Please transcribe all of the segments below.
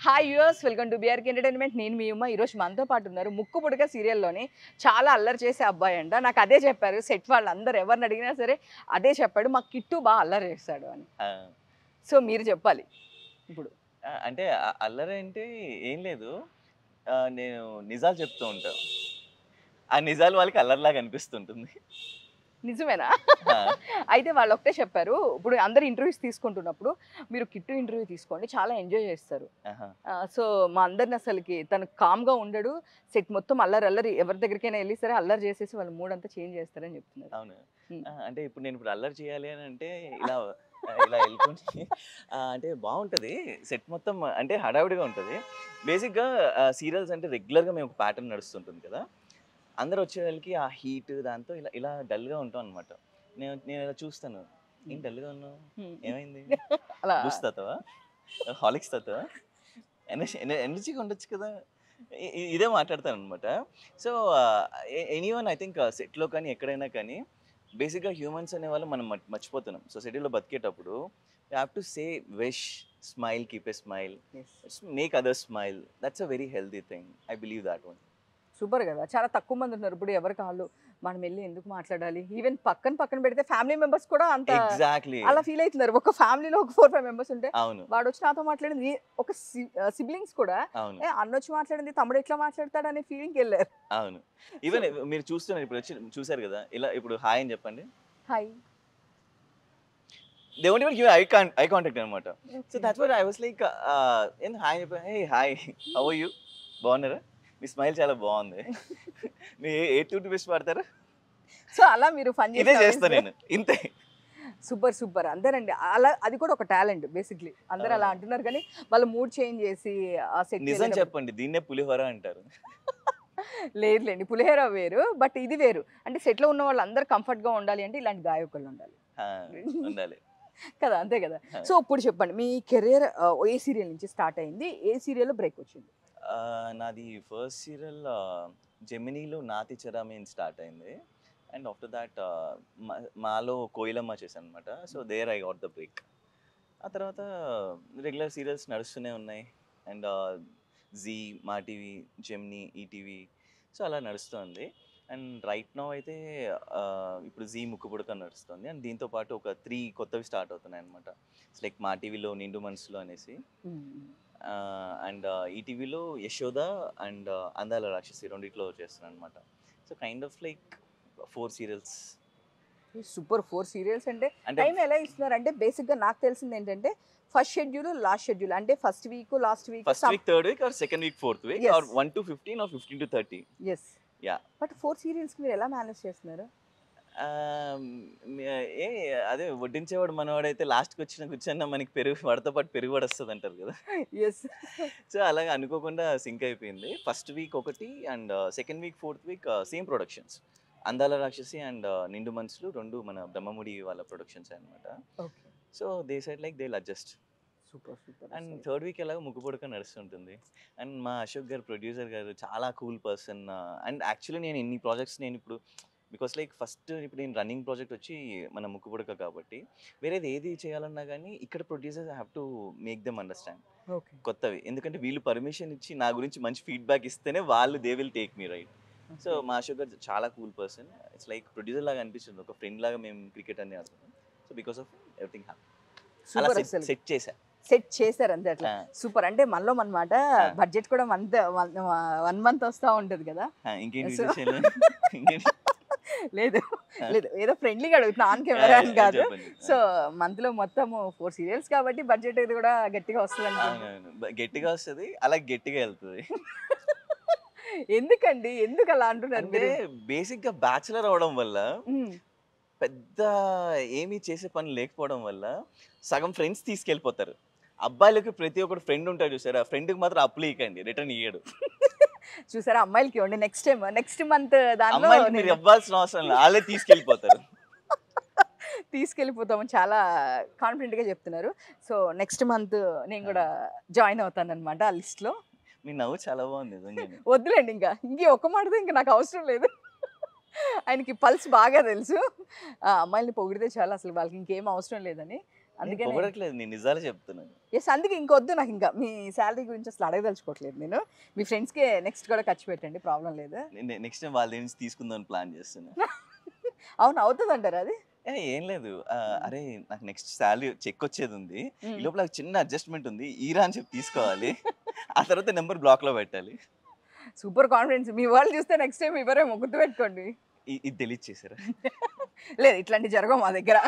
Hi viewers, welcome to BRK entertainment. నేను మీ ఉమ్మ. ఈరోజు మనతో పాటు ఉన్నారు ముక్కు పుడక సీరియల్లోని చాలా అల్లరి చేసే అబ్బాయి అంట. నాకు అదే చెప్పారు సెట్ వాళ్ళందరూ, ఎవరిని అడిగినా సరే అదే చెప్పాడు, మా కిట్టు బాగా అల్లరి చేస్తాడు అని. ఆ! సో మీరు చెప్పాలి ఇప్పుడు. అంటే అల్లరి అంటే ఏం లేదు. నేను నిజాలు చెప్తూ ఉంటా. ఆ నిజాలు వాళ్ళకి అల్లరిలాగా అనిపిస్తుంటుంది. నిజమేనా? ఆ! అయితే వాళ్ళు ఒకటే చెప్పారు, ఇప్పుడు అందరు ఇంటర్వ్యూస్ తీసుకుంటున్నప్పుడు మీరు కిట్టు ఇంటర్వ్యూ తీసుకోండి, చాలా ఎంజాయ్ చేస్తారు. ఆహా! సో మా అందరిని అసలుకి తను కామ్గా ఉండడు, సెట్ మొత్తం అల్లరి అల్లరి, ఎవరి దగ్గరికైనా వెళ్ళి సరే అల్లరి చేసేసి వాళ్ళ మూడ్ అంతా చేంజ్ చేస్తారని చెప్తున్నారు. అవును. అంటే ఇప్పుడు అల్లరి చేయాలి అని అంటే ఇలా ఎళ్ళిపోయి అంటే బావుంటది. సెట్ మొత్తం అంటే హడావిడిగా ఉంటది. బేసిక్‌గా సీరియల్స్ అంటే రెగ్యులర్‌గా మేము ఒక ప్యాటర్న్ నడుస్తుంటుంది కదా! అందరూ వచ్చేవాళ్ళకి ఆ హీట్ దాంతో ఇలా ఇలా డల్‌గా ఉంటాం అనమాట. నేను ఇలా చూస్తాను. "ఏం డల్‌గా ఉన్నావు? ఏమైంది? అలా బూస్ట్ తాగుతావా? హార్లిక్స్ తాగుతావా? ఎనర్జీగా ఉండొచ్చు కదా!" ఇదే మాట్లాడతాననమాట. సో, ఎనీవన్ ఐ థింక్ సెట్‌లో కానీ ఎక్కడైనా కానీ బేసిక్‌గా హ్యూమన్స్ అనేవాళ్ళు మనం మర్చిపోతున్నాం. సొసైటీలో బతికేటప్పుడు you have to say wish, smile, keep a smile, make others smile. That's a very healthy thing. I believe that one. Super కదా, చాలా తక్కువ మంది ఉన్నారు ఇప్పుడు. ఎవరికి వాళ్ళు మనం వెళ్ళి ఎందుకు మాట్లాడాలి, ఈవెన్ పక్కన పెడితే ఫ్యామిలీ మెంబర్స్ కూడా అంత ఎగ్జాక్ట్‌లీ. అలా ఫీల్ అవుతున్నారు. ఒక ఫ్యామిలీలో ఒక 4-5 మెంబర్స్ ఉంటే అవును. వాడు వచ్చి నాతో మాట్లాడింది, ఒక సిబ్లింగ్స్ కూడా అవును. అన్న వచ్చి మాట్లాడింది, తమ్ముడు ఎట్లా మాట్లాడతాడు అనే ఫీలింగ్కి వెళ్ళారు. అవును. ఈవెన్ మీరు చూస్తున్నారు, ఇప్పుడు వచ్చి చూసారు కదా! ఇలా ఇప్పుడు హాయ్ అని చెప్పండి. Hi. They won't even give eye contact అన్నమాట. So that's what I was like ఏంది హాయ్ చెప్పా. Hey hi, how are you? బాగున్నారా? మీ స్మైల్ చాలా బాగుంది. మీరు ఏ టూత్ పేస్ట్ వాడతారు? సో అలా మీరు ఫన్ ఇదే చేస్తా నేను. ఇంతే. Super super. అందరండి అలా, అది కూడా ఒక టాలెంట్ బేసిక్లీ. అందరూ అలా అంటున్నారు కానీ వాళ్ళ మూడ్ చేంజ్ చేసి ఆ సెట్ నిజం చెప్పండి, దీన్నే పులిహోర అంటారు. లేదులేండి, పులిహోర వేరు, బట్ ఇది వేరు. అంటే సెట్లో ఉన్న వాళ్ళు అందరూ కంఫర్ట్గా ఉండాలి అంటే ఇలాంటి గాయకులు ఉండాలి ఉండాలి కదా, అంతే కదా. సో ఇప్పుడు చెప్పండి, మీ కెరియర్ ఏ సీరియల్ నుంచి స్టార్ట్ అయింది, ఏ సీరియల్లో బ్రేక్ వచ్చింది? నాది ఫస్ట్ సీరియల్ జెమినీలో నాతి చరామీన్ స్టార్ట్ అయింది. అండ్ ఆఫ్టర్ దాట్ మాలో కోయిలమ్మ చేశాను అనమాట. So there I got the break. ఆ తర్వాత రెగ్యులర్ సీరియల్స్ నడుస్తూనే ఉన్నాయి. And Zee, Maa TV, Gemini, ETV, so అలా నడుస్తుంది. అండ్ రైట్ నౌ అయితే ఇప్పుడు జీ ముక్కు పుడక నడుస్తుంది. అండ్ దీంతో పాటు ఒక 3 కొత్తవి స్టార్ట్ అవుతున్నాయి అనమాట. ఇట్స్ లైక్ మా టీవీలో నిండు మనసులో అనేసి, అండ్ ఈటీవీలో యశోద అండ్ అందాల రాక్షసి రెండిట్లో చేస్తున్నాను అనమాట. So kind of like 4 serials. Super. 4 serials అంటే అంటే టైం ఎలా ఇస్తున్నారు? అంటే బేసిక్గా నాకు తెలిసింది ఏంటంటే ఫస్ట్ షెడ్యూల్, లాస్ట్ షెడ్యూల్, అంటే first week, last week, first week, third week, or second week, fourth week, or 1 to 15 or 15 to 30. Yes. Yeah. But 4 సీరియల్స్కి మీరు ఎలా మేనేజ్ చేస్తున్నారు? ఏ అదే వడ్డించేవాడు మనవాడైతే లాస్ట్కి కూర్చున్న మనకి పెరుగు వాడితో పాటు పెరుగు కూడా వస్తుంది అంటారు కదా. ఎస్. సో అలాగే అనుకోకుండా సింక్ అయిపోయింది. ఫస్ట్ వీక్ ఒకటి and second week, fourth week same productions. అందాల రాక్షసి అండ్ నిండు మనసులు రెండు మన బ్రహ్మముడి వాళ్ళ ప్రొడక్షన్స్ అనమాట. Okay. So they side like they adjust. Super super. And third week ఎలాగో ముగ్గు పుడక నడుస్తుంటుంది. అండ్ మా అశోక్ గారు, ప్రొడ్యూసర్ గారు, చాలా కూల్ పర్సన్. అండ్ యాక్చువల్లీ నేను ఇన్ని ప్రాజెక్ట్స్ నేను ఇప్పుడు బికాస్ లైక్ ఫస్ట్ ఇప్పుడు నేను రన్నింగ్ ప్రాజెక్ట్ వచ్చి మన ముక్కు పుడక కాబట్టి వేరేది ఏది చేయాలన్నా కానీ ఇక్కడ producers have to make them understand okay. కొత్తవి. ఎందుకంటే వీళ్ళు పర్మిషన్ ఇచ్చి నా గురించి మంచి ఫీడ్బ్యాక్ ఇస్తేనే వాళ్ళు they will take me right. So మా అశోక్ గారు చాలా cool person. It's like producer లాగా అనిపిస్తుంది, ఒక ఫ్రెండ్ లాగా మేము క్రికెట్ అని ఆడుతున్నాం. So because of everything happy అలా సెట్ చేశా. సెట్ చేశారు అంతే అట్లా. సూపర్. అంటే మనలో అనమాట బడ్జెట్ కూడా 1 మంత్ వస్తూ ఉంటుంది కదా. ఇంకేంటి So- విషయాలు? ఇంకేంటి? లేదు లేదు, ఏదో ఫ్రెండ్లీగా అడుగుతున్నా, ఆన్ కెమెరా అని కాదు. సో మంత్లో మొత్తం 4 సీరియల్స్ కాబట్టి బడ్జెట్ ఇది కూడా గట్టిగా వస్తుంది అనుకుంటా. అవునవును, గట్టిగా వస్తుంది, అలా గట్టిగా వెళ్తుంది. ఎందుకండి, ఎందుకు అలా అంటున్నారు అంటే మీరు? బేసిక్ గా బ్యాచులర్ అవడం వల్ల మ్మ్. పెద్ద ఏమీ చేసే పని లేకపోవడం వల్ల సగం ఫ్రెండ్స్ తీసుకెళ్ళిపోతారు. అబ్బాయిలకి ప్రతి ఒక్కరు ఫ్రెండ్ ఉంటాడు చూసారా, ఆ ఫ్రెండ్కి మాత్రం అప్పులు ఇవ్వకండి, రిటర్న్ ఇయ్యడు. చూసారా, అమ్మాయిలకి ఇవ్వండి, నెక్స్ట్ మంత్ దాంట్లో అమ్మాయిలకి మీరు ఇవ్వాల్సిన అవసరం లేదు, వాళ్ళే తీసుకెళ్ళిపోతారు. తీసుకెళ్ళిపోతాము. చాలా కాన్ఫిడెంట్గా చెప్తున్నారు. సో నెక్స్ట్ మంత్ నేను కూడా జాయిన్ అవుతాను అనమాట ఆ లిస్ట్లో. మీ నవ్వు చాలా బాగుంది నిజంగానే. వద్దులేండి, ఇంకా ఒక్క మాటతో ఇంకా నాకు అవసరం లేదు. ఆయనకి పల్స్ బాగా తెలుసు, అమ్మాయిల్ని పొగిడితే చాలా, అసలు వాళ్ళకి ఇంకేం అవసరం లేదని. అందుకని పొగడట్లేదు, నేను నిజాలు చెప్తున్నాను. ఎస్, అందుకే ఇంకొద్దు నాకు, ఇంకా మీ శాలరీ గురించి అసలు అడగదలుచుకోవట్లేదు నేను. మీ ఫ్రెండ్స్కి నెక్స్ట్ కూడా ఖర్చు పెట్టండి, ప్రాబ్లం లేదు. నెక్స్ట్ టైం వాళ్ళ నుంచి తీసుకుందామని ప్లాన్ చేస్తున్నా. అవును, అవుతుంది అంటారు అది. ఏం లేదు, అరే నాకు నెక్స్ట్ శాలరీ చెక్ వచ్చేది ఉంది, ఈ లోపల నాకు చిన్న అడ్జస్ట్మెంట్ ఉంది, ఈరా అని చెప్పి తీసుకోవాలి, ఆ తర్వాత నెంబర్ బ్లాక్లో పెట్టాలి. Super confidence. మీ వాళ్ళు చూస్తే నెక్స్ట్ టైం ఇవ్వరేమో, గుర్తు పెట్టుకోండి. ఇది డిలీట్ చేశారా? లేదు, ఇట్లాంటి జరగవు మా దగ్గర.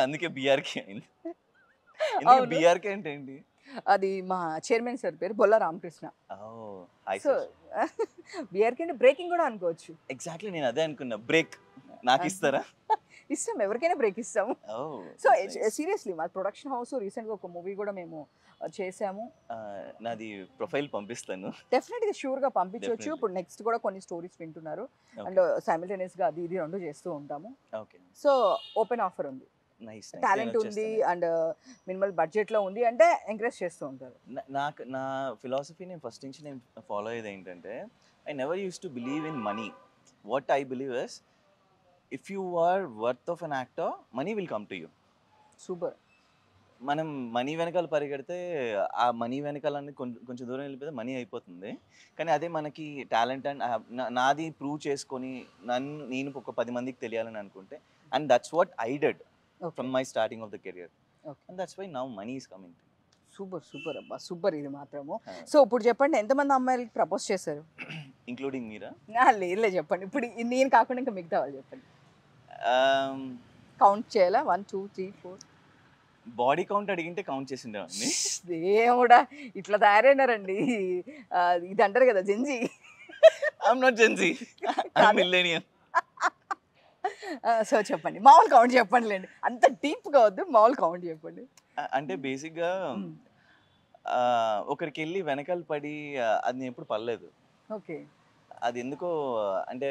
అందుకే బీఆర్కే అయింది. అవును. బీఆర్కే అంటే ఏంటి? అది మా చైర్మన్ సార్ పేరు Bolla Ramakrishna. Hi so sir. BRK అంటే బ్రేకింగ్ కూడా అనుకోవచ్చు. ఎగ్జాక్ట్లీ నేను అదే అనుకున్నా, బ్రేక్ నాకు ఇస్తారా? ఇస్తాం, ఎవరికైనా బ్రేక్ ఇస్తాము. సో సీరియస్లీ మా ప్రొడక్షన్ హౌస్ రీసెంట్గా ఒక మూవీ కూడా మేము చేసాము. నాది ప్రొఫైల్ పంపిస్తాను. డెఫినెట్గా షూర్గా పంపించవచ్చు. Definitely. ఇప్పుడు నెక్స్ట్ కూడా కొన్ని స్టోరీస్ వింటున్నారు, అండ్ సైమిల్టేనియస్గా అది ఇది రెండు చేస్తూ ఉంటాము. ఓకే, సో ఓపెన్ ఆఫర్ ఉంది, నైస్. టాలెంట్ ఉంది, అండ్ మినిమల్ బడ్జెట్లో ఉంది అంటే ఎంకరేజ్ చేస్తూ ఉంటారు. నా ఫిలాసఫీ నేను ఫస్ట్ నుంచి నేను ఫాలో అయ్యేది ఏంటంటే, I never use to believe in money. What I believe is, if you are worth of an actor, money will come to you. Super. మనం మనీ వెనకాల పరిగెడితే ఆ మనీ వెనకాలని కొంచెం దూరం వెళ్ళిపోతే మనీ అయిపోతుంది. కానీ అదే మనకి టాలెంట్ అండ్ నాది ప్రూవ్ చేసుకొని నేను ఒక 10 మందికి తెలియాలని అనుకుంటే, and that's what I did from my starting of the career, and that's why now money is coming. Super super అబ్బా, సూపర్ ఇది మాత్రము. సో ఇప్పుడు చెప్పండి, ఎంతమంది అమ్మాయిలకి ప్రపోజ్ చేశారు? ఇంక్లూడింగ్ మీరా? లేదులే, చెప్పండి. ఇప్పుడు నేను కాకుండా ఇంకా మిగతా వాళ్ళు చెప్పండి. కౌంట్ చేయాలా? 1 2 3 4. బాడీ కౌంట్ అడిగింటే కౌంట్ చేసిండేవాడిని. దేవుడా, ఇట్లా తయారైనారండి. ఇది అంటారు కదా Gen Z. I'm not Gen Z, I'm millennial. So చెప్పండి, మామూలు కౌంట్ చెప్పండిలేండి, అంత డీప్గా వద్దు, మామూలు కౌంట్ చెప్పండి. అంటే బేసిక్గా ఒకరికి వెళ్ళి వెనకాల పడి అది నేను ఎప్పుడు పడలేదు. ఓకే. అది ఎందుకో అంటే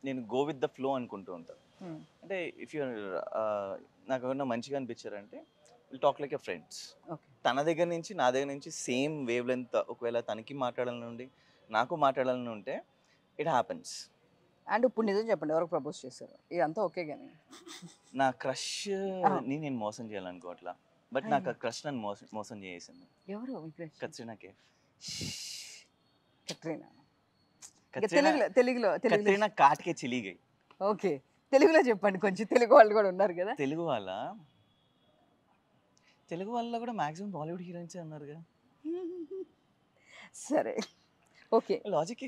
నేను గో విత్ ద ఫ్లో అనుకుంటూ ఉంటాను. అంటే ఇఫ్ యూ నాకు ఎవరైనా మంచిగా అనిపించారంటే will talk like a friends. తన దగ్గర నుంచి నా దగ్గర నుంచి సేమ్ వేవ్ లెంత్, ఒకవేళ తనకి మాట్లాడాలని ఉండి నాకు మాట్లాడాలని ఉంటే ఇట్ హ్యాపెన్స్. అండ్ ఇప్పుడు నిజం చెప్పండి, ఎవరికి ప్రపోజ్ చేశారు? ఇదంతా ఓకే కానీ నా క్రష్ని నేను మోసం చేయాలనుకోవట్లా, బట్ నాకు ఆ క్రష్ నన్ను మోసం చేసింది. ఎవరు? కత్రినా కైఫ్. కత్రినా. కత్రినా తెలుగులో కత్రినా కాట్కే చలి గయి. ఓకే, తెలుగులో చెప్పండి, కొంచెం తెలుగు వాళ్ళు కూడా ఉన్నారు కదా. తెలుగు వాళ్ళ కూడా మాక్సిమం బాలీవుడ్ హీరోయిన్స్ ఉన్నారుగా. సరే, ఓకే, లాజిక్.